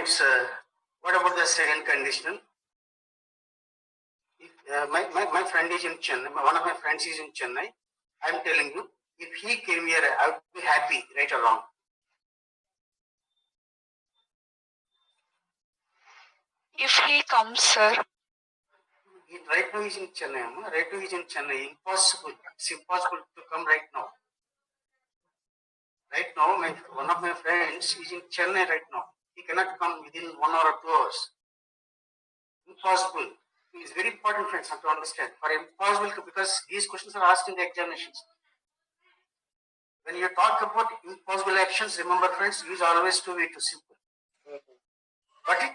friends, what about the second conditional? If, my friend is in Chennai, one of my friends is in Chennai. I'm telling you, if he came here, I would be happy, right or wrong? If he comes, sir. Right now he's in Chennai. Right now he's in Chennai. Impossible. It's impossible to come right now. Right now, one of my friends is in Chennai right now. He cannot come within 1 hour or 2 hours. Impossible. It is very important, friends, to understand. For impossible, because these questions are asked in the examinations. When you talk about impossible actions, remember, friends, use always to be too simple. Got it?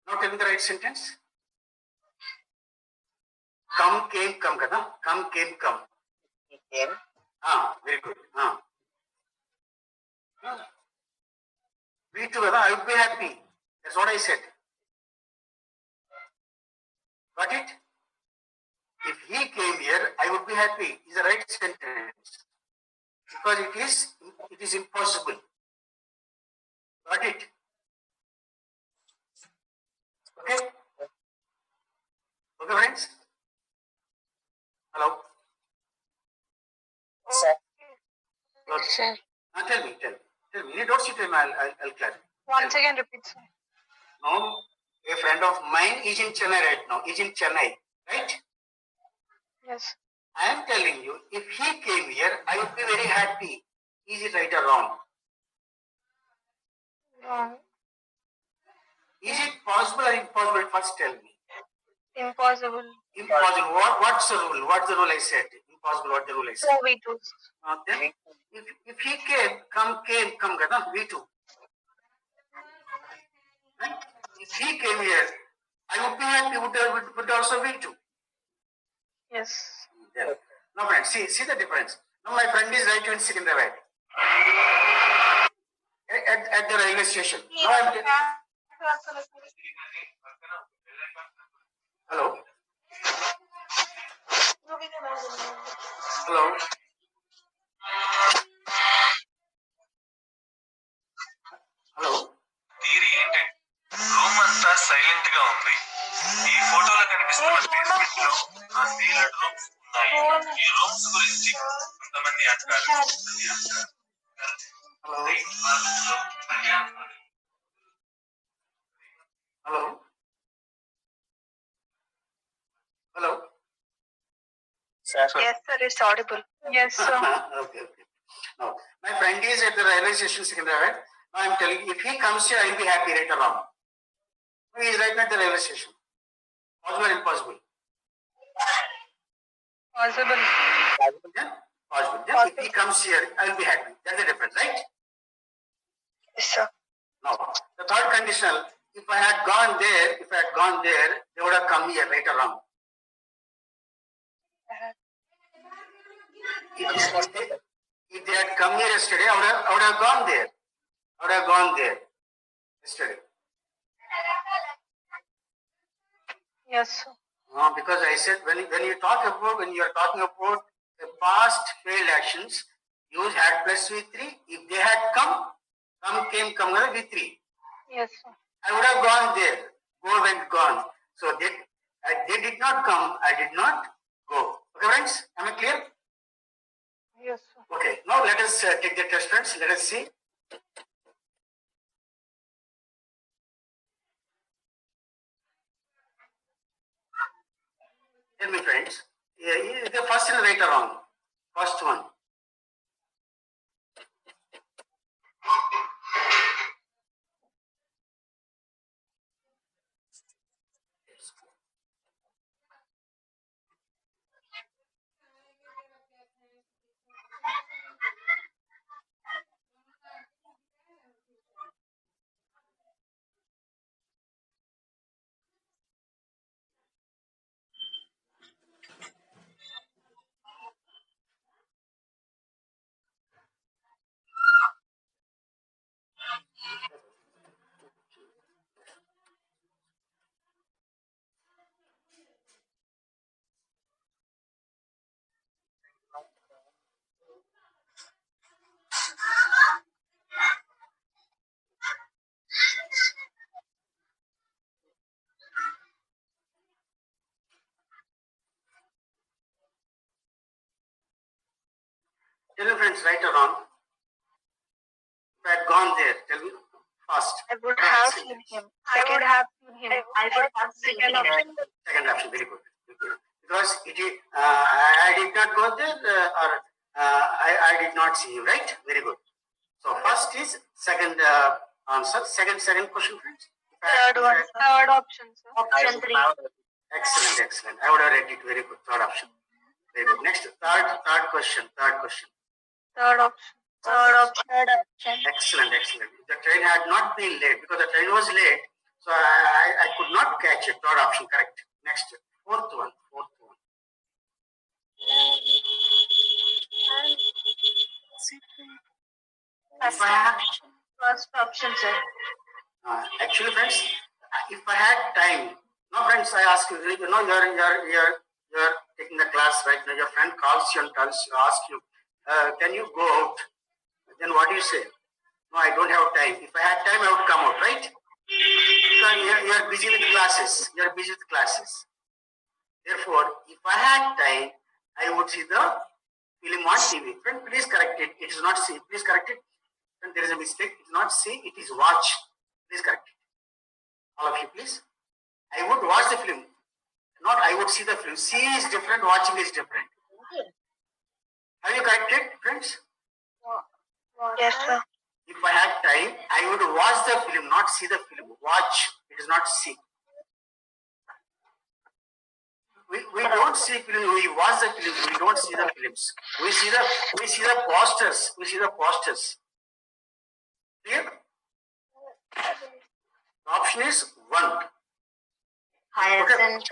Now tell me the right sentence. Come, came, come, kada? Come, came, come. He came. Very good. Me too, kada? I would be happy. That's what I said. Got it? If he came here, I would be happy. Is the right sentence. Because it is impossible. Got it? Okay? Okay, friends? Hello? Sir. Okay. Sir. Tell me. You don't sit with me, I'll clarify. Once again, repeat, sir. No, a friend of mine is in Chennai right now. Is in Chennai, right? Yes. I am telling you, if he came here, I would be very happy. Is it right or wrong? Wrong. Is it possible or impossible? First tell me. Impossible. Impossible. What's the rule? What's the rule I said? Impossible. What's the rule I said? 2v2. Then, if he came, come, kada, V2. Right? If he came here, I would be happy. Would also V2. Yes. Yeah. Now, friends, see the difference. Now, my friend is right in Secunderabad. At the railway station. Now, Hello? Hello? Hello? Theory ఏంటంటే room అంతా silent గా ఉంది. ఈ ఫోటోలో కనిపిస్తున్న basement లో unsealed rooms ఉన్నాయి. ఈ రూమ్స్ గురించి కొంతమంది అంటారు. Hello? Hello? Sir. Yes, sir. It's audible. Yes, sir. Okay. Now, my friend is at the railway station, Secunderabad. Now, I'm telling you, if he comes here, I'll be happy, right or wrong? He is right now at the railway station. Possible or impossible? Possible. Yeah? Possible. Yeah? If he comes here, I'll be happy. That's the difference, right? Yes, sir. Now, the third conditional, if I had gone there, they would have come here, right or wrong? If they had come here yesterday, I would have gone there. Yesterday. Yes, sir. Because I said when you are talking about the past failed actions, use had plus V3. If they had come, came, V3. Yes, sir. I would have gone there. Go went gone. So they did not come. I did not go. Okay, friends? Am I clear? Yes, sir. Okay. Now let us take the test, friends. Let us see. Tell me, friends. The first and right or wrong? First one. Tell me, friends, right or wrong? If I had gone there, tell me fast. I would have seen him. I would have seen him. I would have seen him. Second option, very good. Because it is, I did not go there, or I did not see him, right? Very good. So first is second answer. Second question, friends. Third one. Third option, sir. Option 3. Excellent, excellent. I would have read it. Very good. Third option. Very good. Next, third question. Third option. Third option. Excellent, excellent. If the train had not been late, because the train was late, so I could not catch it. Third option, correct. Next, fourth one. First option, sir. Actually, friends, if I had time, no, friends, I ask you, you're taking the class right now. Your friend calls you and asks you, can you go out? Then what do you say? No, I don't have time. If I had time, I would come out, right? Because you're busy with classes. You're busy with classes. Therefore, if I had time, I would see the film on TV. Friend, please correct it. It is not see. Please correct it. When there is a mistake, it is not see, it is watch. Please correct it. All of you, please. I would watch the film. Not I would see the film. See is different, watching is different. Have you corrected, friends? Yes, sir. If I had time, I would watch the film, not see the film. Watch. It is not see. We don't see film, we watch the films, we don't see the films. We see the posters. We see the posters. Clear? The option is 1. Hyacinth.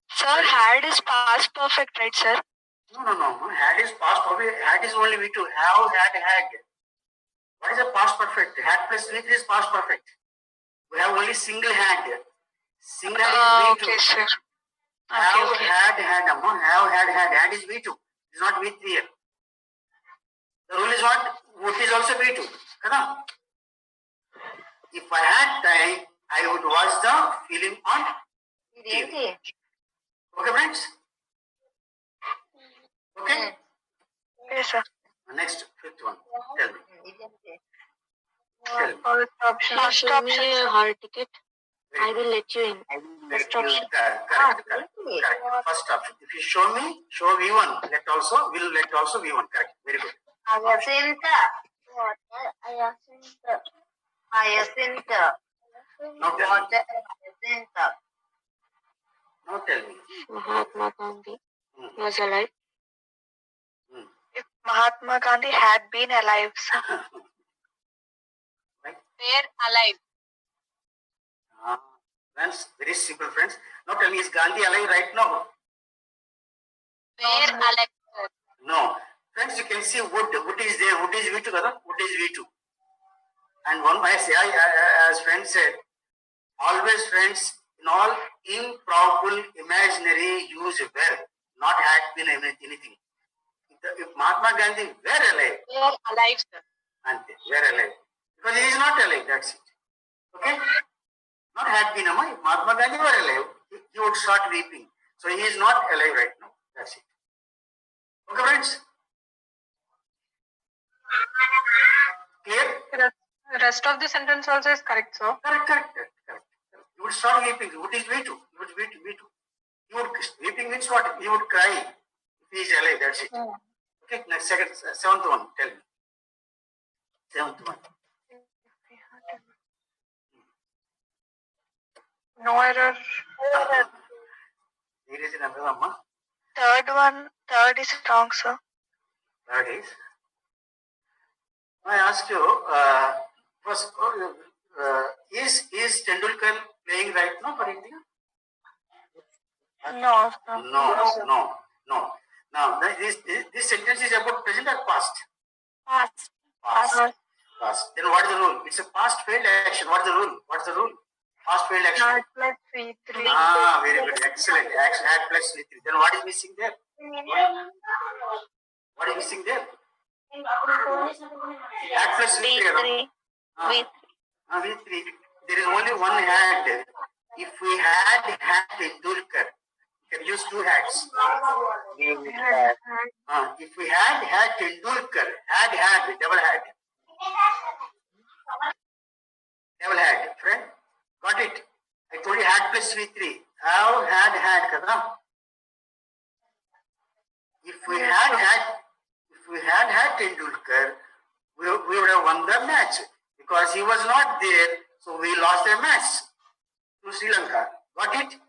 Sir, had is past perfect, right, sir? No. Had is past perfect. Had is only V2. Have, had. What is a past perfect? Had plus V3 is past perfect. We have only single had. Single had is V2. Okay, sir. Have, Okay. had, Amma. Have, had. Had is V2. It is not V3 here. The rule is what is also V2. Kada? If I had time, I would watch the film on TV. Okay, friends? Okay? Yes, sir. Next, fifth one. Tell me. First option. Please show me a hall ticket. I will let you in. First option. Correct. First option. If you show me, show V1. Will let also V1. Correct. Very good. Hyacinth. Now tell me. Hyacinth. Now tell me. Mahatma Gandhi was alive. If Mahatma Gandhi had been alive, sir. Right? Where alive? Friends, very simple, friends. Now tell me, is Gandhi alive right now? Where alive? No. Friends, you can see wood. Wood is there. Wood is V2, kada? Wood is V2. And one I say, as friend said, always, friends, in all improbable, imaginary, use were, not had been anything. If Mahatma Gandhi were alive, Where alive, sir? and were alive, because he is not alive, that's it. Okay? Not had been, Amma. If Mahatma Gandhi were alive, he would start weeping. So he is not alive right now. That's it. Okay, friends? Clear? The rest of the sentence also is correct, sir. Correct. You would start weeping. What is V2? You would V2. You would, weeping means what? You would cry if he is alive. That's it. Okay, next, seventh one. Tell me. Seventh one. No error. There is another Amma. Third is wrong, sir. That is. I ask you, first, is Tendulkar playing right now for India? No, sir. No. Now, this sentence is about present or past? Past. Then what is the rule? It's a past failed action. What is the rule? Past failed action. Had plus V3. Very good. Excellent. Action had plus V3. Then what is missing there? What is missing there? Had plus V3. V3. There is only one had. If we had Tendulkar, you can use two hats. We had If we had Tendulkar, had, double had. Double had, friend. Got it? I told you had plus V3. Have, had, kada. If we had Tendulkar, we would have won the match because he was not there, so we lost the match to Sri Lanka. Got it?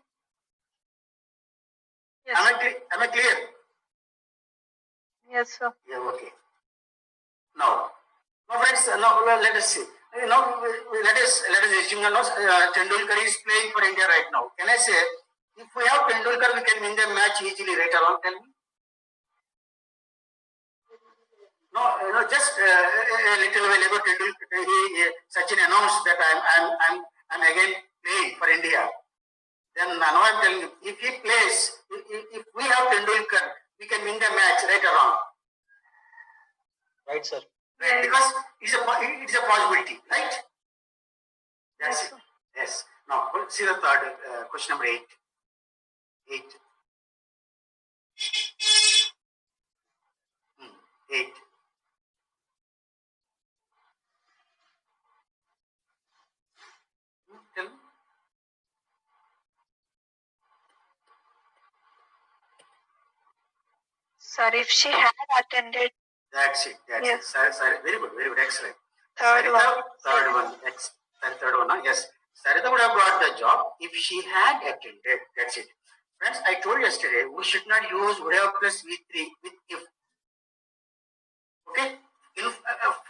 yes, Am I clear? yes, sir. Yeah, okay. Now friends, now let us see. Now let us assume Tendulkar is playing for India right now. Can I say if we have Tendulkar, we can win the match easily? Right around, tell me. No, just a little while ago, Sachin announced that I'm again playing for India. Then now I'm telling you, if he plays, if we have Tendulkar, we can win the match right around. Right, sir. Right? Because it's a possibility, right? That's it. Yes. Now, see the third question number 8. 8. 8. Tell me. Sir, if she had attended That's it. Yes. Sorry. Very good. Excellent. third Sarita, one, Third one. Third one. Yes. Sarita would have got the job if she had attended. That's it. Friends, I told you yesterday, we should not use would have plus V3 with if. Okay?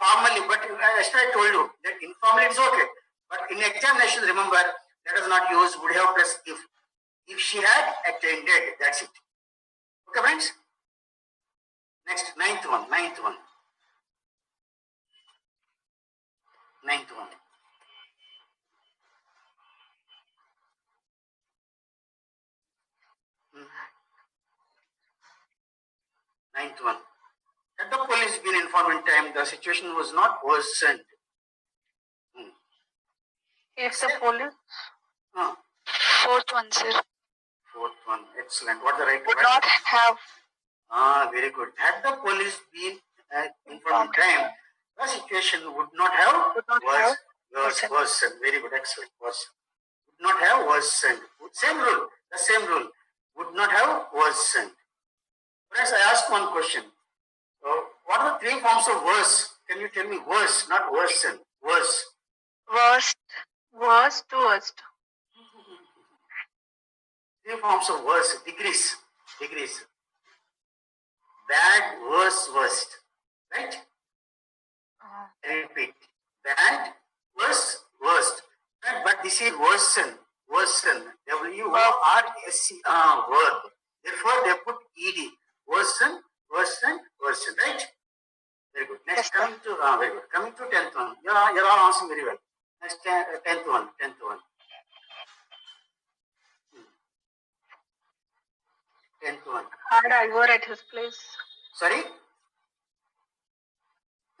Formally, but yesterday I told you that informally it's okay. But in examination, remember, let us not use would have plus if. If she had attended, that's it. Okay, friends? Next, ninth one. Ninth one. 9th one. Had the police been informed in time, the situation was not worsened. if the police, Uh, Fourth one, sir. Fourth one. Excellent. What the right? would not have Very good. Had the police been informed in time, the situation would not have worsened. Very good. Excellent. Worsened. Would not have worsened. Same rule. The same rule. Would not have worsened. Friends, I ask one question. What are the three forms of worse? Can you tell me worse, not worsen? Worse. worst to worst. Three forms of worse. Degrees. Bad, worse, worst. Right? I repeat. Bad, worse, worst. Right? But this is worsen. W-O-R-S-E. Word. Therefore, they put ED. Worsen. Right? Very good. Next, Yes, coming to very good. Coming to 10th one. You're all answering very well. Next, 10th one. 10th one. Had Ivor at his place. Sorry?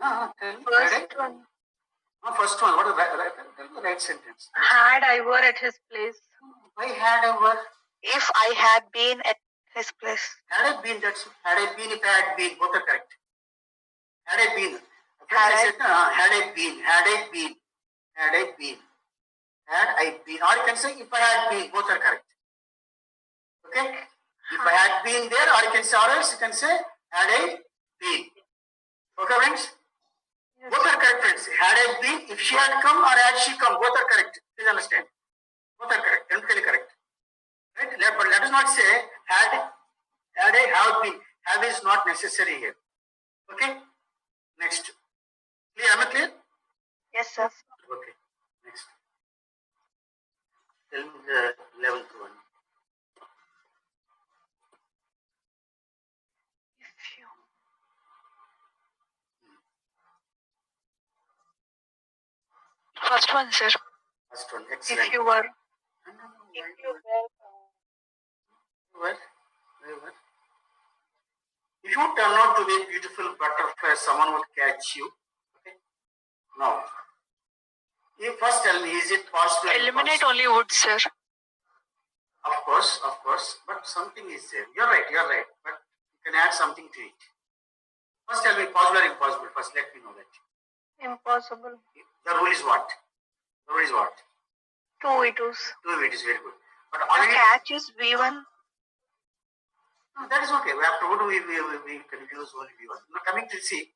Tell me. First one. First one. What is tell me the right sentence. Had Ivor at his place. Why had I If I had been at his place. Had I been, that's it. Had I been, if I had been, both are correct. Had I been. Had I I- said, had I been. Or you can say, if I had been, both are correct. Okay? If I had been there, or you can say, or else you can say, had I been. Okay, friends? Yes. Both are correct, friends. Had I been, if she had come, or had she come, both are correct. Please understand. Both are correct, technically correct. Right? But let us not say, had I have been. Have is not necessary here. Okay? Next. Clear? Am I clear? Yes, sir. Okay. Next. Tell me the 11th one. If you First one, sir. First one. Excellent. if you were Where? If you turn out to be a beautiful butterfly, someone would catch you. Okay. Now, you first tell me, is it possible? Eliminate only would, sir. Of course, but something is there. You're right, but you can add something to it. First tell me possible or impossible. First let me know that. Impossible. The rule is what? The rule is what? 2 V2s. 2 it is very good. But The already, catch is V1. no, that is okay. Afterward we can use only V1. Now coming to see,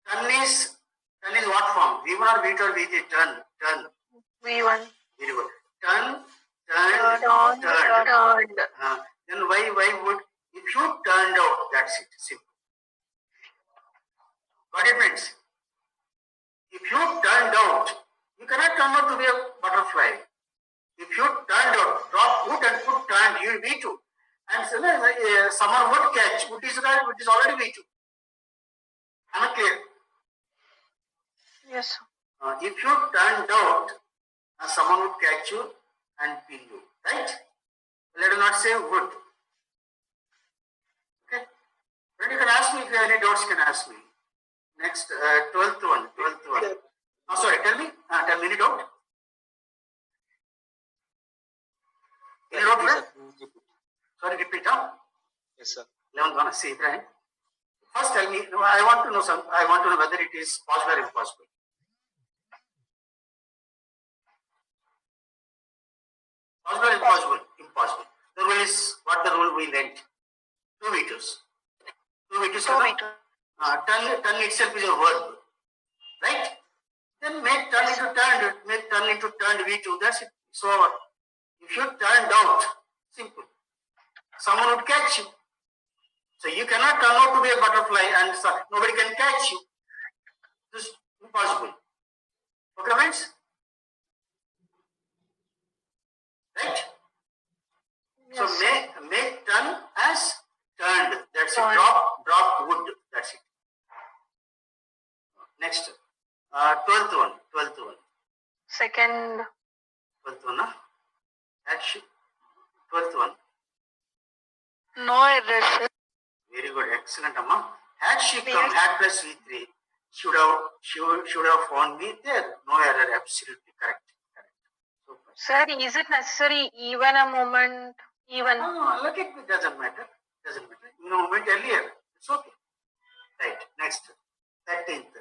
turn is what form? V1 or V2 or V3? Turn. V1. Very good. Turn. Turned. Then why would, if you turned out, that's it, simple. Got it, friends? If you turned out, you cannot turn out to be a butterfly. If you turned out, drop wood and put turned, you will be V2. And someone would catch, wood is already V2. Am I clear? Yes. If you turned out, someone would catch you and pin you, right? Let us not say would. Okay. Then you can ask me if you have any doubts. You can ask me. Next, 12th one. Oh, sorry. Tell me any doubt. Any doubt, friend? Sorry, repeat. Huh? Yes, sir. 11th one. See, friend. First, tell me. I want to know whether it is possible or impossible. Possible or impossible? Impossible. The rule is what the rule we learnt. 2 V2s. 2 V2s. 2 V2. Turn itself is a verb, right? Then make turn into turned V2. That's it. It's over. If you turned out, simple. Someone would catch you. So you cannot turn out to be a butterfly and nobody can catch you. This is impossible. Okay, friends? Right? Yes. So make turn as turned. That's Turned. it. Drop wood. That's it. Next. 12th one. Second. 12th one, huh? Action. 12th one. No error, sir. Very good. Excellent, Amma. Had she come, Yes. had plus V3, should have found me there. No error. Absolutely correct. Super. Sir, is it necessary even a moment? Even. No, look at it. Doesn't matter. You know, moment earlier. It's okay. Right. Next. 13th.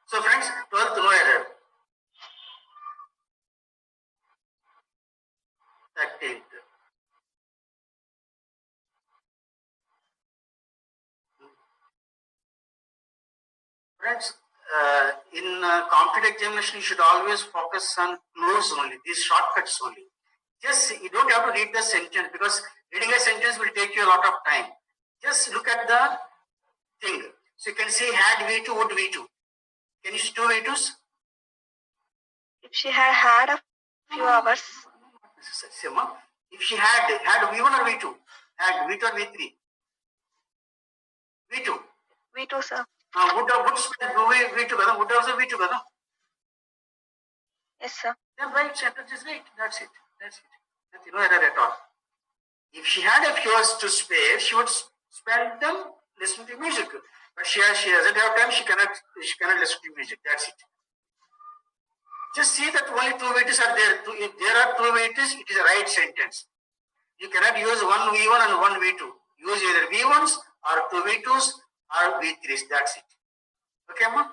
So friends, 12th, no error. 13th. Friends, in competitive examination, you should always focus on clues only, these shortcuts only. Just, you don't have to read the sentence because reading a sentence will take you a lot of time. Just look at the thing. So you can say had V2, would V2. Can you see 2 V2s? If she had a few hours. If she had V1 or V2? Had V2 or V3? V2. V2, sir. Would spell V2 kada? Would also V2 kada? Yes, sir. Then right sentence is right. That's it. Nothing, no error at all. If she had a few hours to spare, she would spend them listening to music. But she doesn't have time. She cannot listen to music. That's it. Just see that only 2 V2s are there. If there are 2 V2s, it is a right sentence. You cannot use one V1 and one V2. Use either V1s or 2 V2s or V3s. That's it. Okay, Amma?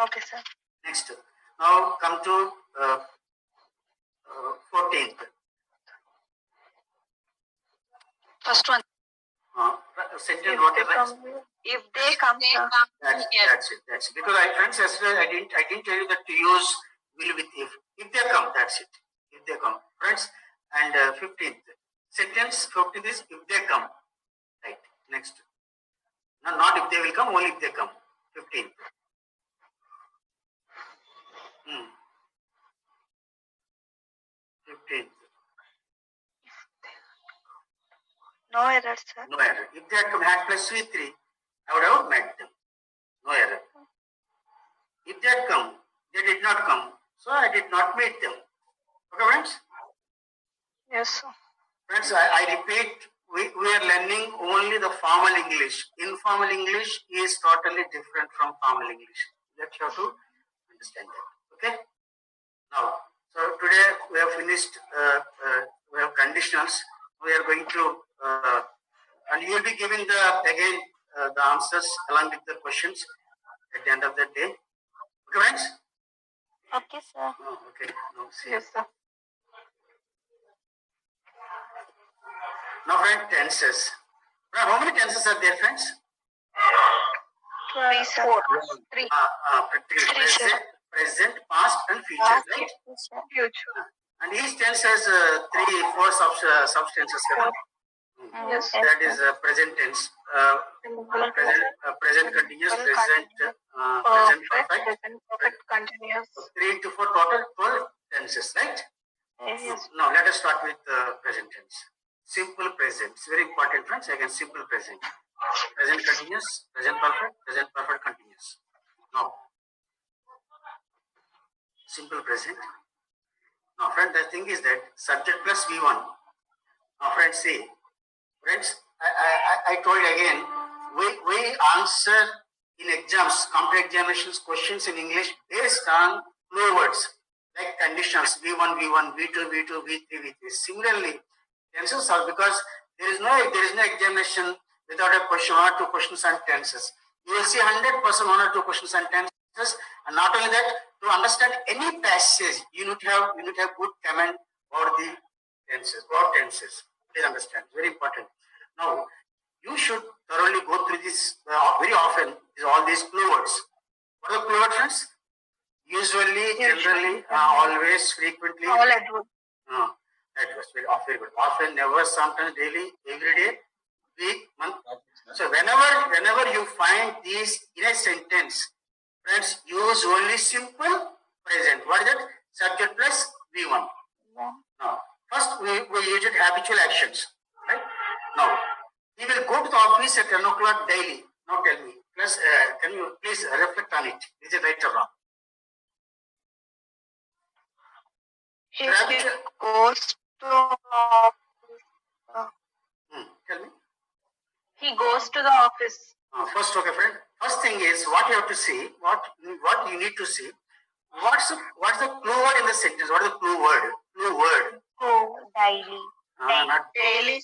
Okay, sir. Next. Now come to 14th. First one. Sentence what is right? If they come, sir. That's it. Because friends, yesterday I didn't tell you that to use will with if. If they come, that's it. If they come, friends. And 15th sentence. 15th is if they come. Right. Next. No, not if they will come. Only if they come. 15th. Hmm. 15th. No error, sir. No error. If they had come had plus V3, I would have met them. No error. If they had come, they did not come, so I did not meet them. Okay, friends? Yes, sir. Friends, I repeat, we are learning only the formal English. Informal English is totally different from formal English. That you have to understand that. Okay? Now, So today we have finished, we have conditionals. We are going to, and you will be giving again the answers along with the questions at the end of the day. Okay, friends? Okay, sir. Oh, okay. No, see. Yes, sir. Now, friend, tenses. Now, how many tenses are there, friends? 3, sir. 4. 3. Present, past, and future, right? Future. And each tense has 4 substances. Correct? Yes. That is present tense. Present continuous, present perfect. Perfect continuous. So 3 into 4 total 12 tenses, right? Yes. Now let us start with present tense. Simple present. It's very important, friends. Again, simple present. Present continuous, present perfect continuous. Now, simple present. Now, friend, the thing is that subject plus V1. Now, friends, see. Friends, I told again, we answer in exams, complex examinations, questions in English based on clue words like conditions V1, V1, V2, V2, V3, V3. Similarly, tenses are because there is no examination without a question, 1 or 2 questions on tenses. You will see 100% 1 or 2 questions on tenses, and not only that, to understand any passage, you need to have good command about the tenses. Please understand, very important. Now, you should thoroughly go through this very often. All these clue words. What are the clue words, friends? Usually, generally, always, frequently. All at once. Adverse, very good. Often, never, sometimes, daily, every day, week, month. So whenever you find these in a sentence, friends, use only simple present. What is that? Subject plus V1. Now, first we use it habitual actions. Right? Now, he will go to the office at 10 o'clock daily. Now tell me, plus, can you please reflect on it? Is it right or wrong? He goes to office. Tell me. He goes to the office. First, okay, friend. First thing is what you have to see. What you need to see. What's the clue word in the sentence? What is the clue word? Clue word. Go daily. Not Daily.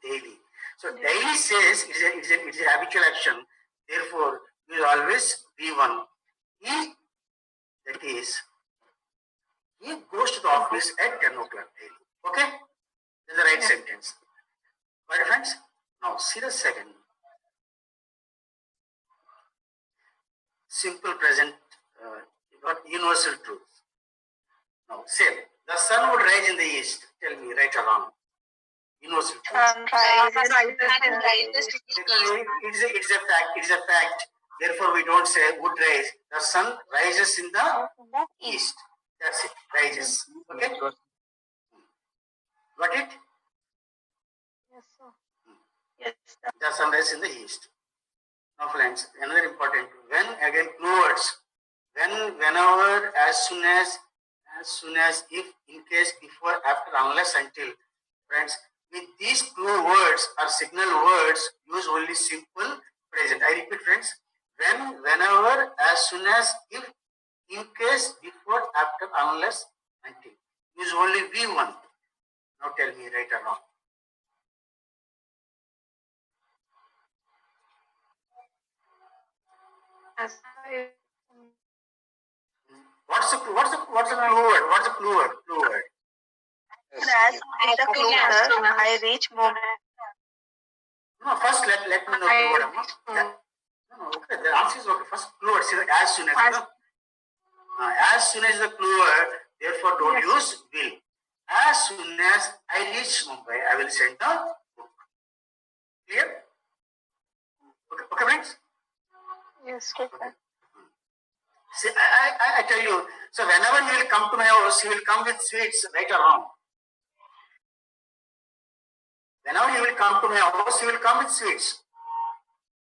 Daily. So daily says it's a habitual action. Therefore, you will always V1. That is, he goes to the office at 10 o'clock daily. Okay? That's the right sentence. Right, friends? Now, see the second. Simple present, got universal truth. Now, same. The sun would rise in the east. Tell me, right or wrong? Universal truth. Sunrise. Because it's a fact. It's a fact. Therefore, we don't say would rise. The sun rises in the east. That's it. Rises. Okay? Got it? Yes, sir. Yes, sir. The sun rises in the east. Now, friends, another important. When again, clue words. Whenever, as soon as, if, in case, before, after, unless, until. Friends, with these clue words or signal words, use only simple present. I repeat, friends. Whenever, as soon as, if, in case, before, after, unless, until. Use only V1. Now tell me, right or wrong. What's the clue word? What's the clue word? Clue word. As I reach moment. No, first let me know clue word. No, okay. The answer is okay. First clue word. See, as soon as. As soon as the clue word. Therefore, don't use will. As soon as I reach Mumbai, I will send the book. Clear? Okay, friends. Yes, okay. See, I tell you, so whenever he will come to my house, he will come with sweets, right or wrong? Whenever he will come to my house, he will come with sweets.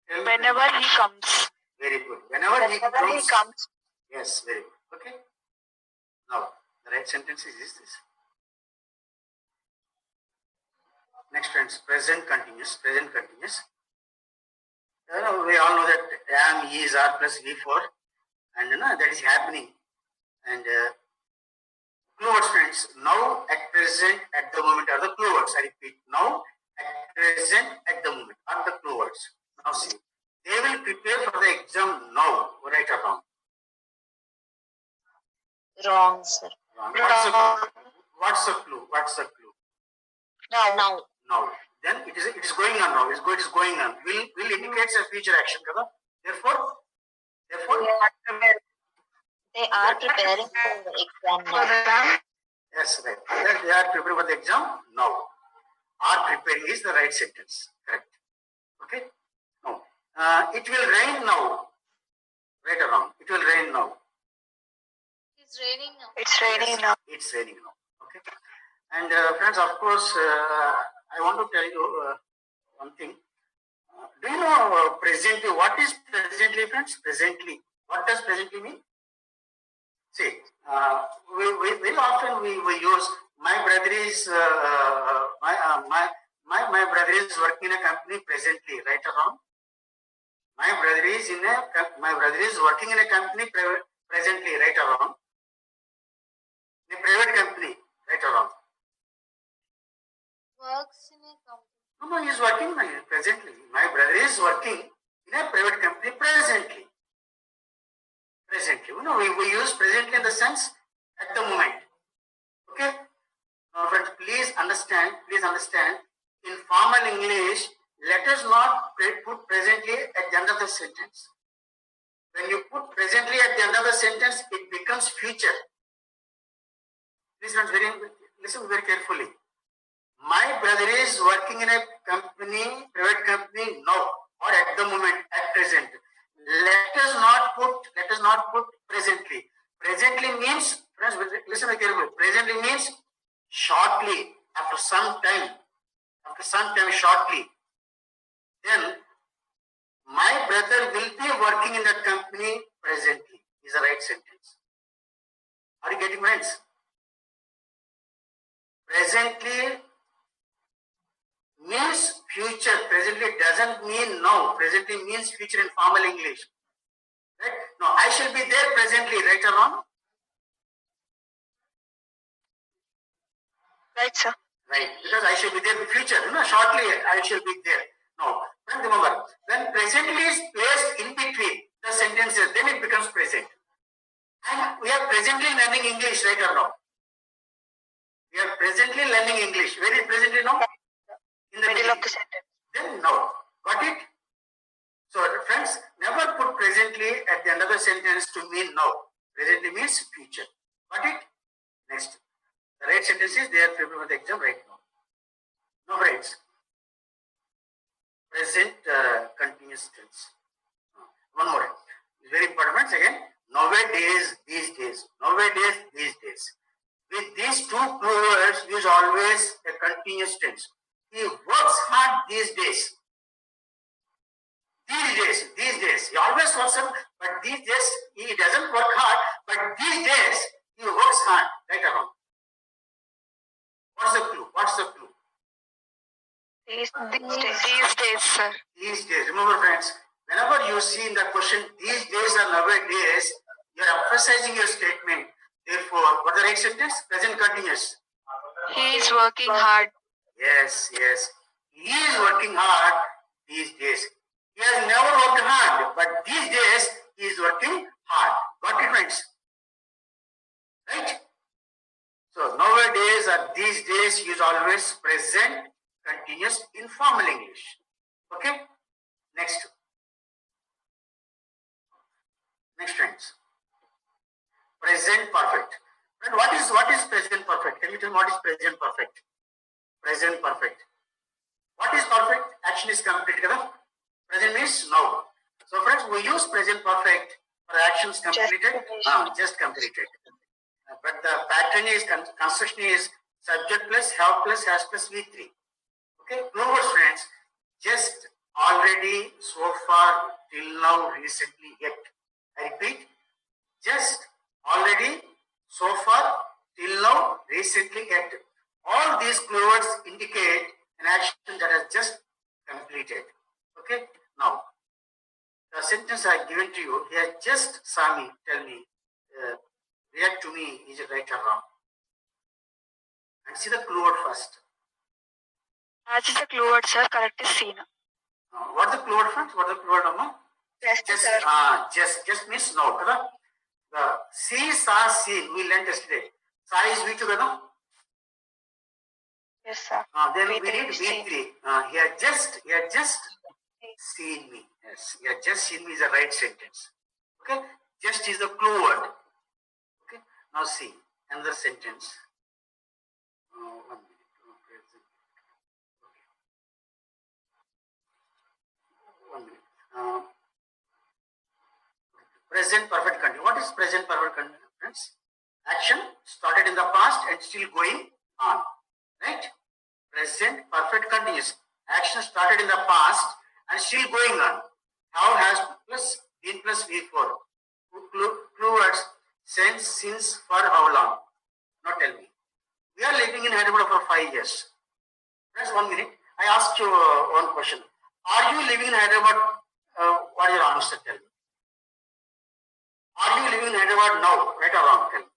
Whenever he comes. Very good. Whenever he comes. Yes, very good. Okay. Now, the right sentence is this. Next, friends, present continuous. We all know that am, is, are plus V4. And that is happening. And clue words, friends. Now, at present, at the moment are the clue words. I repeat, now, at present, at the moment are the clue words. Now see, they will prepare for the exam now, right or wrong? Wrong, sir. Wrong. Wrong. What's the clue? What's the clue? Now. Now. Then it is going on now. It is going on. Will indicates a future action, kada? Therefore, They are preparing for the exam For the now. exam. yes, right. They are preparing for the exam now. Are preparing is the right sentence. Correct. Okay. Now, it will rain now. Right or wrong? It will rain now. It's raining now. It's raining Yes, now. it's raining now. Okay. And friends, of course, I want to tell you one thing. Do you know presently? What is presently, friends? Presently. What does presently mean? See, we very often we use my brother is my brother is working in a company presently, right or wrong? My brother is working in a company presently, right or wrong? In a private company, right or wrong? Works in a company. No, he is working presently. My brother is working in a private company presently. Presently, we use presently in the sense at the moment. Okay. Now, friends, please understand. In formal English, let us not put presently at the end of the sentence. When you put presently at the end of the sentence, it becomes future. Please, friends, listen very carefully. My brother is working in a company, private company now, or at the moment, at present. Let us not put presently. Presently means, friends, listen very carefully. Presently means shortly, after some time, shortly. Then my brother will be working in that company presently. Is the right sentence. Are you getting, friends? Presently means future. Presently doesn't mean now. Presently means future in formal English. Right? Now, I shall be there presently, right or wrong? Right, sir. Right. Because I shall be there in the future. Shortly I shall be there. Now, remember, when presently is placed in between the sentences, then it becomes present. And we are presently learning English, right or wrong? We are presently learning English. Where is presently now? In the Middle of beginning. the sentence. Then now. Got it? So, friends, never put presently at the end of the sentence to mean now. Presently means future. Got it? Next. The right sentence is they are preparing for the exam right now. No, friends. Present continuous tense. One more. It's very important. Once again, nowadays, these days. Nowadays, these days. With these two words, use always a continuous tense. He works hard these days. These days. He always works hard, but these days he doesn't work hard, but these days he works hard. Right or wrong? What's the clue? These days, sir. These days. Remember, friends, whenever you see in the question, these days or nowadays, you are emphasizing your statement. Therefore, what the right sentence? Present continuous. He is working hard. Yes. He is working hard these days. He has never worked hard, but these days he is working hard. Got it, friends? Right? So nowadays or these days use always present continuous informal English. Okay? Next, friends. Present perfect. And what is present perfect? Can you tell me what is present perfect? Present perfect. What is perfect? Action is completed. Present means now. So, friends, we use present perfect for actions completed. Just completed. But the pattern is construction is subject plus have plus has plus V3. Okay, no words, friends. Just already, so far, till now, recently, yet. I repeat, just already, so far, till now, recently, yet. All these words indicate an action that has just completed. Okay, now the sentence I have given to you, he has just saw me, tell me, react to me, is it right or wrong? And see the clue word first. As is the clue word, sir. Correct is seen. What is the clue word friends? What is the clue word, Amma? Just, Just, sir. just means no. Kada? The see, saw, seen. We learned yesterday. Saw is V2 kada? Yes, sir. Then we V3 need is V3. He had just seen me. Yes, he had just seen me is the right sentence. Okay, just is the clue word. Okay, now see another sentence. 1 minute. Okay. 1 minute. Present perfect continuous. What is present perfect continuous? Action started in the past and still going on. Right? Present perfect continuous. Action started in the past and still going on. How has plus been plus V4? Clue words since for how long? Now tell me. We are living in Hyderabad for 5 years. Friends, 1 minute. I asked you one question. Are you living in Hyderabad? What is your answer? Tell me. Are you living in Hyderabad now? Right or wrong? Tell me.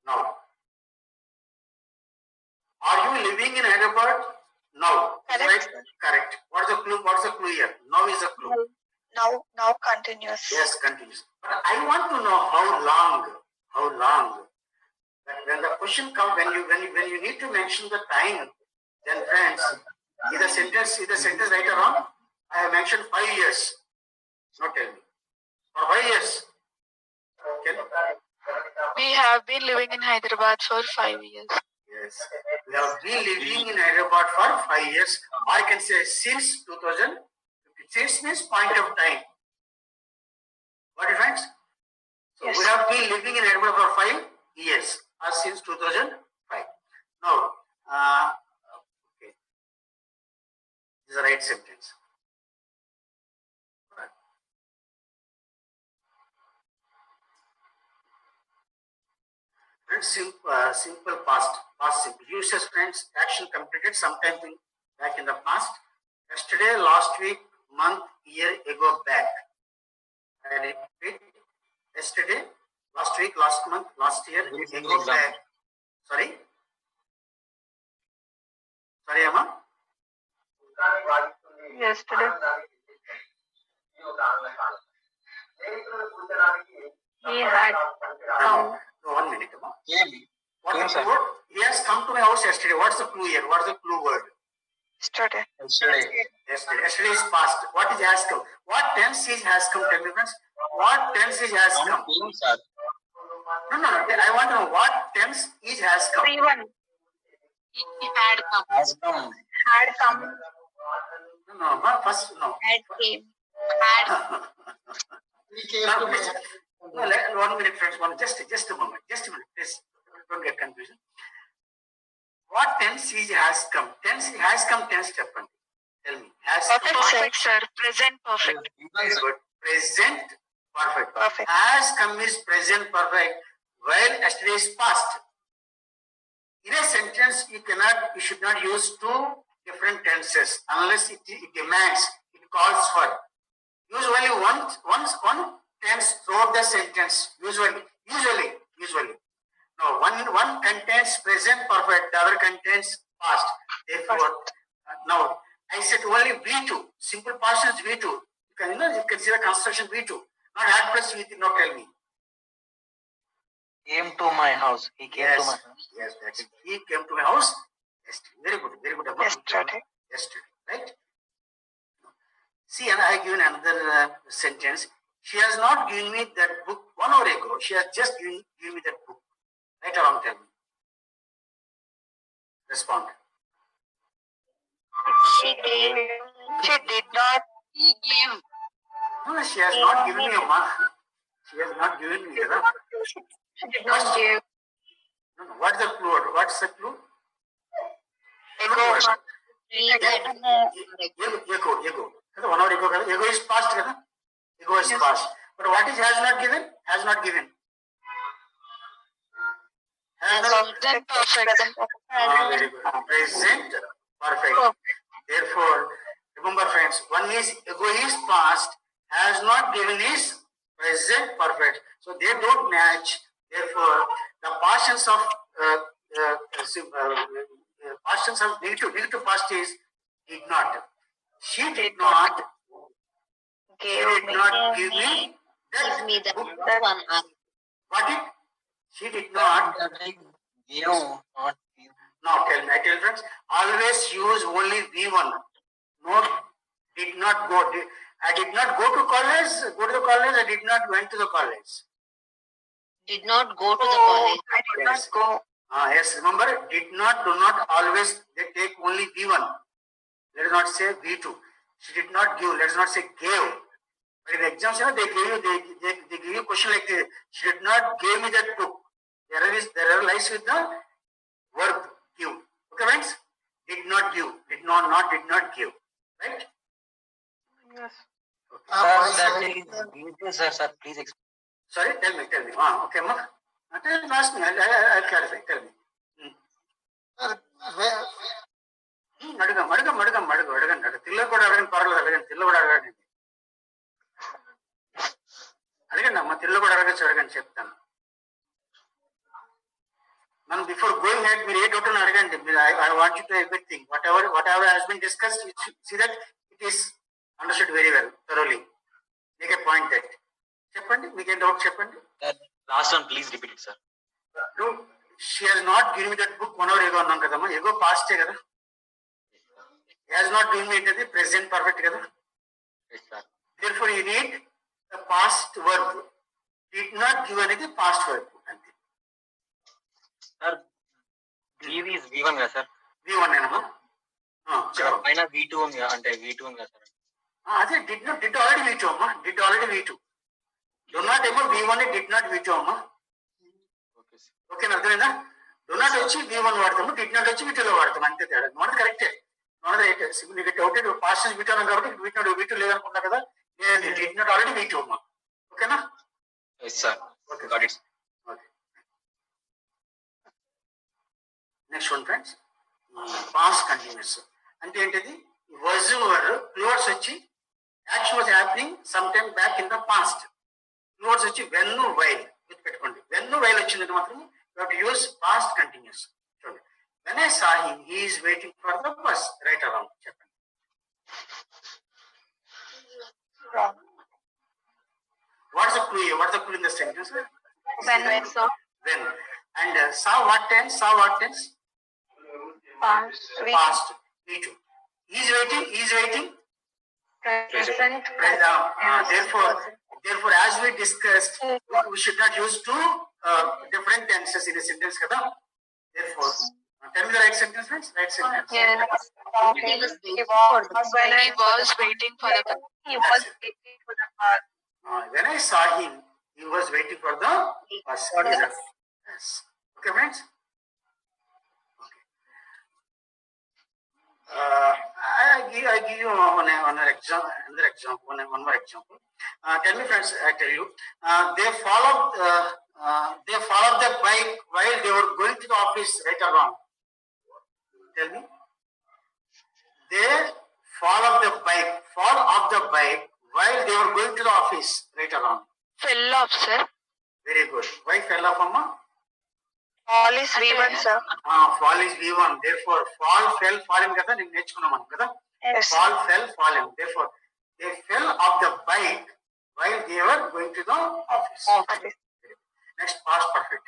Now. Are you living in Hyderabad now? Correct. Right? Correct. What is the clue? What is the clue here? Now is the clue. Now continuous. Yes, continuous. But I want to know how long. How long? When the question comes, when you need to mention the time, then friends, is the sentence right or wrong? I have mentioned 5 years. Now tell me. For 5 years. Okay. We have been living in Hyderabad for 5 years. Yes. We have been living in Hyderabad for 5 years. Or I can say since 2000. Since means point of time. Got it, friends? So Yes. we have been living in Hyderabad for 5 years. Or since 2005. Now, okay. This is the right sentence. Friends, simple past simple. Uses friends, action completed sometime back in the past. Yesterday, last week, month, year ago, back. I repeat, yesterday, last week, last month, last year, ago, back. Sorry? Sorry, Amma? Yesterday. He had come. No, 1 minute, Amma. Came. What Came, is sir. the word? He has come to my house yesterday. What's the clue here? What is the clue word? Yesterday. Yesterday. Yesterday. Yesterday is past. What is has come? What tense is has come? Tell me, friends. What tense is has come? Came, sir. No. I want to know what tense is has come. Even He had come. Has come. had come. No. First, no. Had came. Had He came Now, to my please, no, 1 minute, friends. Just a moment. Just a minute, please. Don't get confusion. What tense is has come? Tense has come. Tense happened. Tell me. Has come. Perfect, sir. Present perfect. Very good. Present perfect. Perfect. Has come is present perfect. While yesterday is past. In a sentence, you should not use two different tenses unless it demands, it calls for. Usually one tense throughout the sentence. Usually. No, one contains present perfect, the other contains past. Therefore, now I said only V2. Simple past is V2. You can see the construction V2. Not add plus V3. Now tell me. Came to my house. He came to my house. Yes, that's it. He came to my house yesterday. Very good. Amma. Yesterday. Yesterday, right? See, and I have given another sentence. She has not given me that book 1 hour ago. She has just given me that book. Right or wrong, tell me. Respond. She did not. he gave. No, she has not given me a mark. She has not given me. Right? She did not give. No. What's the clue? What's the clue? Ego. He had. Ego. 1 hour ago. Ego is past. Ego is past. But what is has not given? Has not given. Has not. Present perfect. Very good. Present perfect. Therefore, remember, friends, one is ego is past, has not given is present perfect. So they don't match. Therefore, the portions of past tense of negative past is did not. She did not. She did not give me Give me the book. one. What it? She did not. Give, not give. Now tell me, I tell friends, always use only V1. No, did not go. I did not go to college. Go to the college. I did not went to the college. Did not go to the college. I did Yes. not go. Yes, remember, did not, do not always, they take only V1. Let us not say V2. She did not give, let us not say gave. But in the exams, they give you, they give you a question like this. She did not give me that book. There lies with the verb give. Okay, friends? Did not give, did not give. Right? Yes. Sir, that is sir, please explain. Sorry, tell me. Okay, ma. Ask me, I'll clarify. Tell me. అడగండి తిల్ల కూడా అడగండి పర్వాలేదు అడగండి తిల్ల కూడా అడగండి అమ్మ తిల్ల కూడా అడగండి చెప్తాను మనం బిఫోర్ గోయింగ్ హెడ్ మీరు ఏ డౌట్ అని అడగండి మీరు I want you to everything whatever has been discussed see that it is understood very well thoroughly make a point that చెప్పండి మీకేం డౌట్ చెప్పండి Last one, please repeat it, sir. No, she has not given me that book 1 hour ago అన్నాం కదమ్మా ఎగో past కదా has not given me the present perfect కదా Yes, sir. therefore you need the past verb did not give అనేది past verb అంతే Sir, give is V1 కదా sir. V1 ఏనమ్మా చెప్పు పైన V2 ఉంది కదా, అంటే V2 ఉంది కదా sir. అదే did already V2 అమ్మా did already V2 do not ఏమో V1 did not V2 అమ్మా Okay, sir. ఓకే అర్థమైందా do not వచ్చి V1 వాడతాము did not వచ్చి V2 లో వాడతాము అంతే తేడా మనది కరెక్టే నీకు డౌట్ పాస్ట్ V2 అన్నాం కాబట్టి V2 లేదనుకున్నా కదా did not already V2 అమ్మా ఓకేనా Yes, sir. Okay. Got it. Okay. Next one, friends. Past continuous. అంటే ఏంటిది was clothes వచ్చి action was happening sometime back in the past. Clothes వచ్చి when while గుర్తుపెట్టుకోండి when while వచ్చింది మాత్రం you have to use past continuous. చూడండి when I saw him he is waiting for the bus right around చెప్పండి Wrong. what's the clue in the sentence When I saw when and saw what tense past, past V2 he is waiting present, therefore as we discussed we should not use two different tenses in a sentence kada therefore tell me the right sentence friends right sentence Yes. He was waiting for the bus. When I was waiting for the bus. He was waiting for the bus. when I saw him he was waiting for the bus yes okay friends okay I give you another example one more example tell me friends I tell you they followed the bike while they were going to the office right or wrong tell me they fall off the bike while they were going to the office right or wrong Fell off, sir. very good why fell off amma All is V1, sir. fall is V1 therefore falling kada నేను నేర్చుకున్నాం మనం కదా Yes. fallen therefore they fell off the bike while they were going to the office Office. next past perfect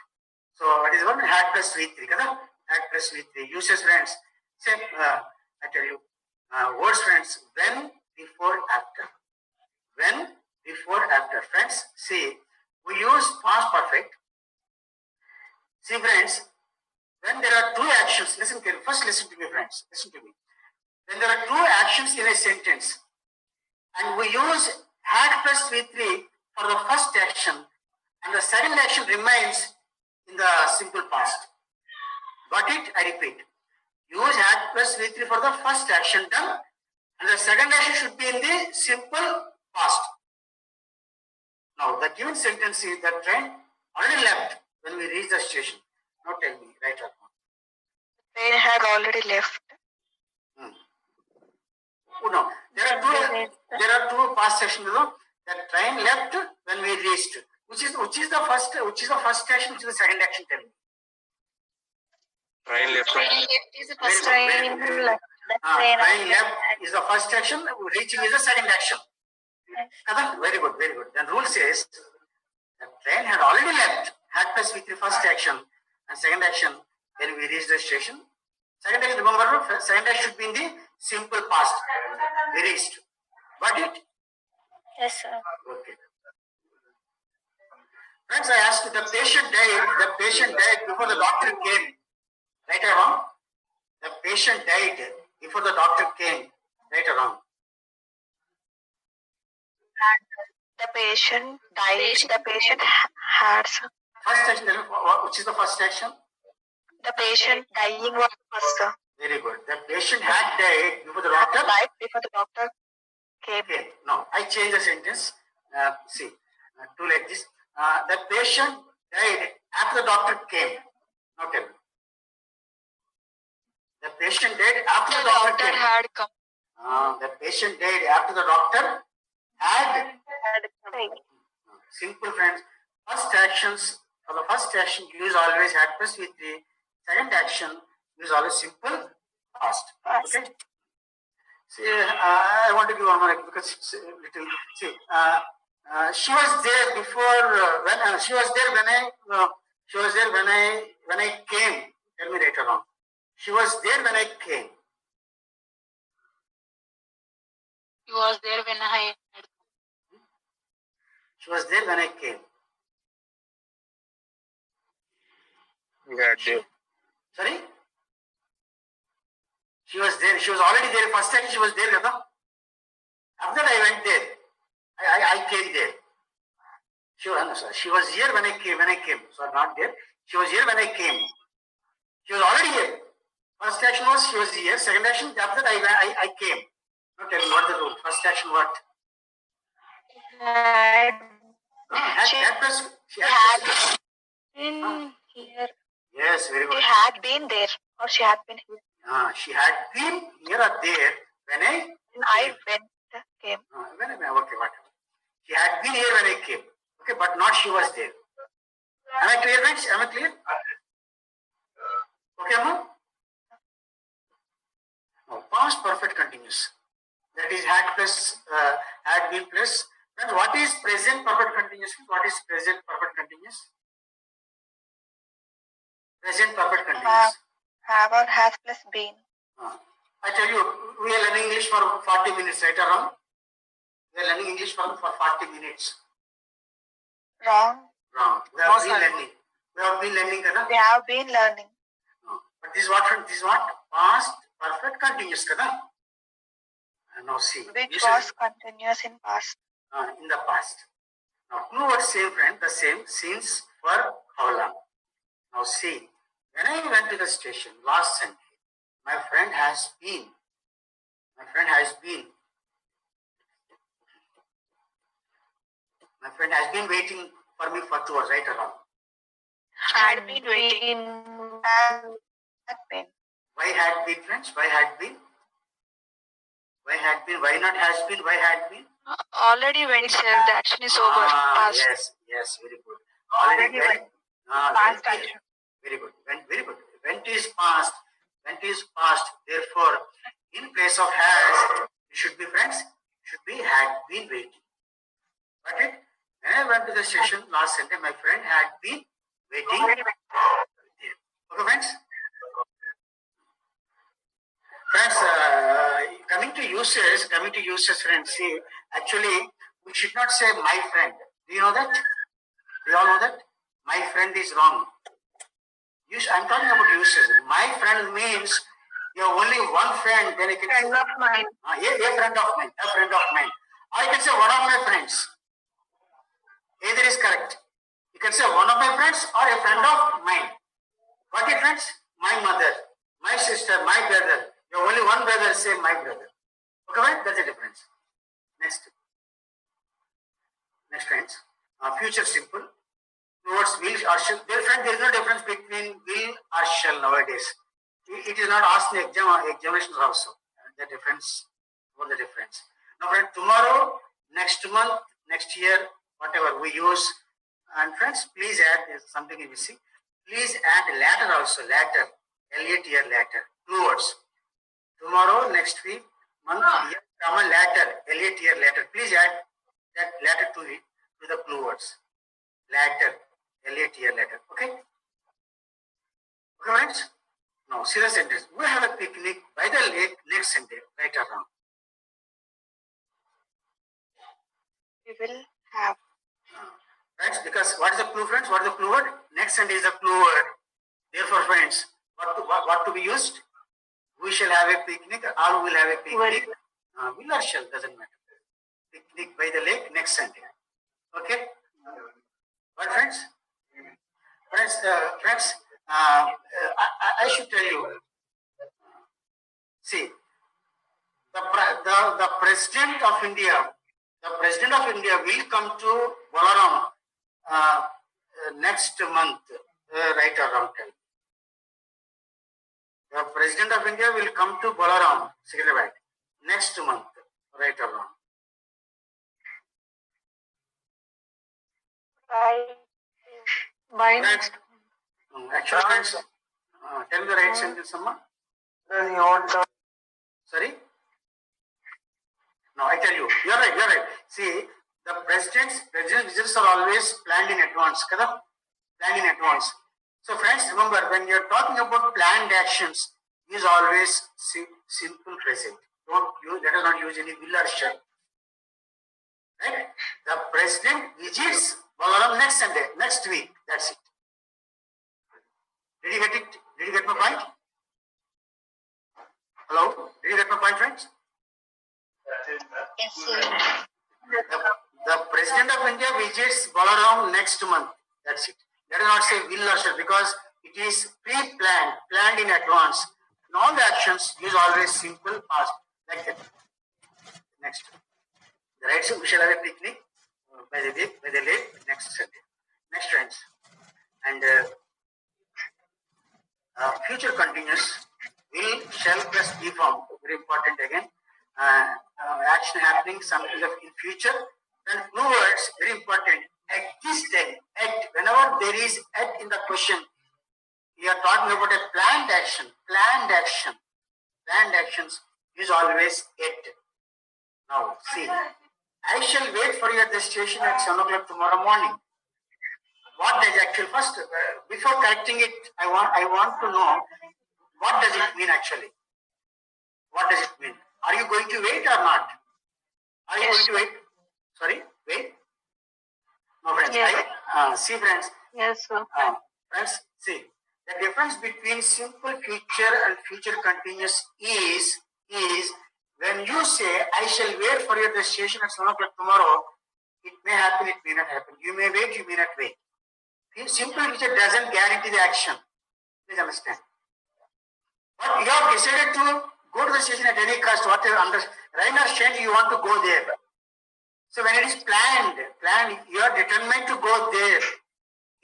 so what is one had plus V3 kada had plus V3 uses friends same I tell you words friends when before after friends see we use past perfect see friends when there are two actions listen carefully first listen to me friends listen to me when there are two actions in a sentence and we use had plus V3 for the first action and the second action remains in the simple past got it I repeat use had plus V3 for the first action done and the second action should be in the simple past now the given sentence is that train already left when we reach the station now tell me right or wrong Train had already left. Oh, no there are two past actions that train left when we reached which is the first action which is the second action tell me Train left. is the Very first good, very good, very good. Train left is the first action, reaching is the second action. Kada? Very good, very good. Then rule says the train had already left, had passed with the first action and second action when we reached the station. Second action, remember, second action should be in the simple past. We reached. Got it? Yes, sir. Okay. Friends, I asked you, the patient died before the doctor came. Right or wrong? The patient died before the doctor came. Right or wrong? The patient died. The patient had, sir. First action, which is the first action? The patient dying was first, sir. Very good. The patient had died before the doctor Died before the doctor came. came. No, I changed the sentence. See, two like this. The patient died after the doctor came. Now tell me. The patient died after the doctor came. had come. The patient died after the doctor had. Simple, friends. First actions, for the first action, use always had plus with the second action, use always simple past. Okay. See, I want to give one more because it's a little. See, she was there before when she was there when I came. Tell me right or wrong. She was there when I came. He was there when I had. She was there when I came. Sorry? She was there. She was already there. First time she was there. After that I went there. I came there. She was here when I came. So not there. She was here when I came. She was already here. First action was she was here. Second action, after that I came. Now tell me what the rule. First action what? She had been here. Yes, very good. She had been there, or she had been here. She had been here or there when I came. Okay, whatever. She had been here when I came. Okay, but not she was there. Am I clear, friends? Am I clear? Okay, Amma? Now, past perfect continuous. That is had been plus. Then what is present perfect continuous? What is present perfect continuous? Present perfect continuous. Have or has plus been. I tell you, we are learning English for 40 minutes, right or wrong? We are learning English for 40 minutes. Wrong. Wrong. We have been learning. We have been learning, kada? We have been learning. No. But this is what? This is what? Past perfect continuous, kada? Now see. Which was continuous in past. In the past. Now two words same, friend. The same. Since, for, how long? Now see. When I went to the station last Sunday, my friend has been. My friend has been waiting for me for 2 hours, right or wrong? Had been waiting. Had been. Why had been, friends? Why had been? Why had been? Why not has been? Why had been? Already went, sir. The action is over. Past. Yes, very good. Already went. Past action. Very good. Very good. Went is past. Therefore, in place of has, it should be, friends, should be had been waiting. Got it? When I went to the station last Sunday, my friend had been waiting there. Okay, friends? Friends, coming to uses, friends, see, actually, we should not say my friend. Do you know that? Do you all know that? My friend is wrong. I'm talking about uses. My friend means you have only one friend, then you can say, Friend of mine. a friend of mine. Or you can say one of my friends. Either is correct. You can say one of my friends or a friend of mine. Got it, friends? My mother, my sister, my brother. You have only one brother, say my brother. Okay, right? That's the difference. Next, friends. Future simple. Towards will or shall. There is no difference between will or shall nowadays. It is not asked in examinations also. The difference. What the difference? Now, friend, tomorrow, next month, next year, whatever we use. And friends, please add something is missing. Please add latter also. Latter. Elliot year later. Clue words. Tomorrow, next week, month, year, comma, later. Elliot year later. Please add that later to it, to the clue words. Later. Elliot year later. Okay? Okay, friends? Now, serious sentence. We have a picnic by the lake next Sunday. Right or wrong? We will have. Friends, because what is the clue, friends? What is the clue word? Next Sunday is the clue word. Therefore, friends, what to be used? We shall have a picnic, or we will have a picnic. Will or shall, doesn't matter. Picnic by the lake next Sunday. Okay? What, friends? Friends, I should tell you. See, the President of India, will come to Bolaram next month, right or wrong? Tell me. The President of India will come to Bolaram, Secretariat, next month, right or wrong? By Next. Actually, friends, tell me the right sentence, Amma. Sorry? No, I tell you. You're right. See, the president's visits are always planned in advance. Planned in advance. So, friends, remember, when you're talking about planned actions, use always simple present. Let us not use any will or shall. Right? The president visits Balaram next Sunday, next week. That's it. Did you get it? Did you get my point? Hello? Did you get my point, friends? Yes, sir. The President of India visits Balaram next month. That's it. Let us not say will or shall, because it is pre-planned, planned in advance. In all the actions, use always simple past, like that. Next. The right side, we shall have a picnic by the lake next Sunday. Next, friends. And future continuous, will, shall plus be form. Very important again. Action happening, something in future. Then two words, very important. At this time, whenever there is at in the question, we are talking about a planned action. Planned actions is always at. Now, see, I shall wait for you at the station at 7 o'clock tomorrow morning. What does actually, first, before correcting it, I want to know, what does it mean actually? What does it mean? Are you going to wait or not? Are you going to wait? Sorry, wait? No, friends. Yes. See, friends. Yes, sir. Friends, see, the difference between simple future and future continuous is when you say, I shall wait for your destination at 7 o'clock tomorrow, it may happen, it may not happen. You may wait, you may not wait. Simple future doesn't guarantee the action. Please understand. But you have decided to go to the station at any cost, whatever, Rainer said you want to go there. So when it is planned, you are determined to go there.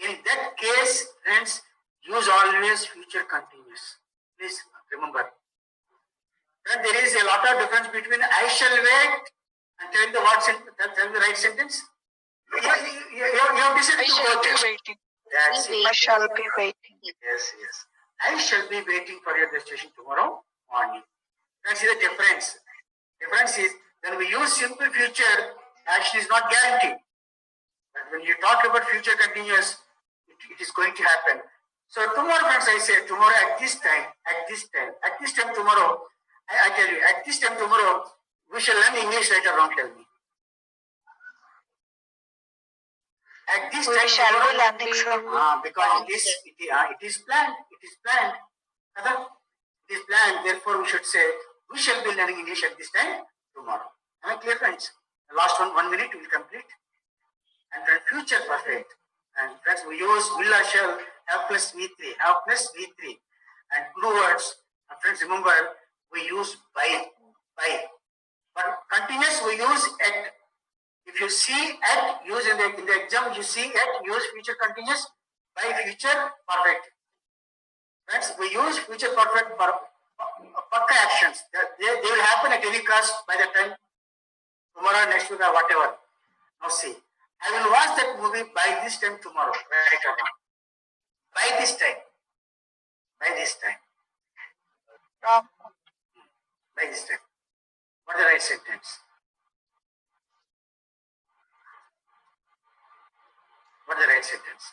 In that case, friends, use always future continuous. Please remember. And there is a lot of difference between I shall wait and tell the right sentence. You have decided to go there. Waiting. That's it. I shall be waiting. Yes. I shall be waiting for your destination tomorrow morning. That's the difference. Difference is when we use simple future, action is not guaranteed. But when you talk about future continuous, it is going to happen. So tomorrow, friends, I say tomorrow at this time tomorrow, I tell you, at this time tomorrow, we shall learn English, right or wrong, tell me. At this We time shall be tomorrow, learning, sir. because it is planned. It is planned. Therefore, we should say we shall be learning English at this time tomorrow. Am I clear, friends? The last 1 minute we will complete. And then future perfect. And friends, we use will or shall, have plus V3, and clue words. And friends, remember we use by. But continuous we use at. If you see at, use in the exam, you see at, use future continuous by future perfect. Friends, we use future perfect for pakka actions. They will happen at any cost by the time tomorrow, next week, or whatever. Now see, I will watch that movie by this time tomorrorow, right or wrong? By this time. Wrong. By this time. What is the right sentence? What is the right sentence?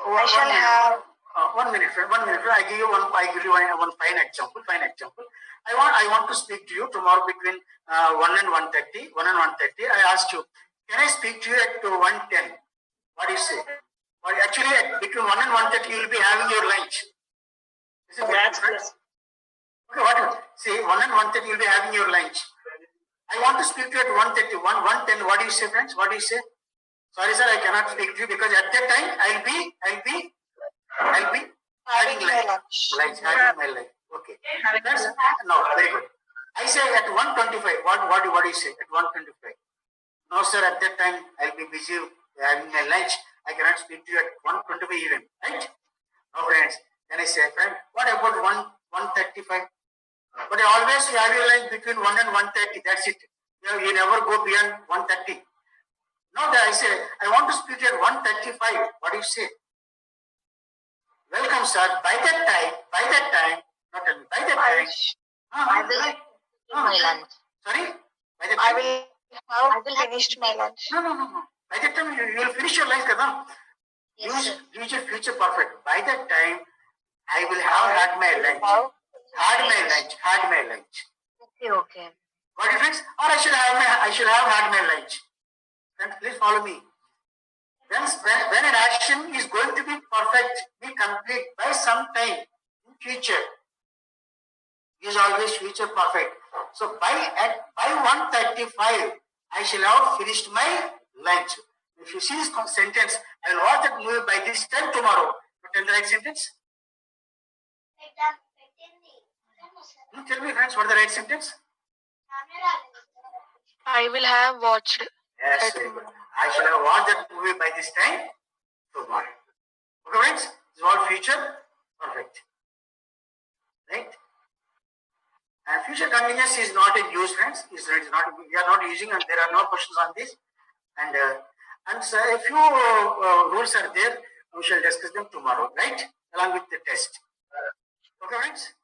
I shall have. 1 minute, friend. 1 minute, friend. I give you one fine example. I want to speak to you tomorrow between 1 and 1:30. 1 and 1:30. I asked you, can I speak to you at 1:10? What do you say? Well, actually, between 1 and 1:30, you will be having your lunch. Is it correct, friends? Okay, what? See, 1 and 1:30, you will be having your lunch. I want to speak to you at 1:30. 1:10. What do you say, friends? What do you say? Sorry, sir, I cannot speak to you because at that time I'll be having my lunch. Having my lunch. Okay. That's, no, very good. I say at 1:25. What do you say? At 1:25. No, sir, at that time I'll be busy having my lunch. I cannot speak to you at 1:25 even. Right? No, friends. Then I say, friend, what about 1:35? But always you have your lunch between 1 and 1:30. That's it. You never go beyond 1:30. Now that I say, I want to speak at 1:35. What do you say? Welcome, sir. By that time, not tell me, by that time. I will have my lunch. Sorry? By that I time? will have finished my lunch. No. By that time, you will finish your lunch, Kadam. Yes, sir. Use your future perfect. By that time, I will have had my lunch. Had my lunch. Okay. Got it, friends? Or I should have had my lunch. Friends, please follow me. When an action is going to be perfect, be complete by some time in future, is always future perfect. So by 1:35, I shall have finished my lunch. If you see this sentence, I will watch that movie by this time tomorrow. But tell the right sentence. Tell me, friends, what is the right sentence? I will have watched. Yes, very good. I shall have watched that movie by this time tomorrow. Okay, friends? This is all future perfect. Right? And future continuous is not in use, friends. It's not. We are not using, and there are no questions on this. And so a few rules are there. We shall discuss them tomorrow, right? Along with the test. Okay, friends?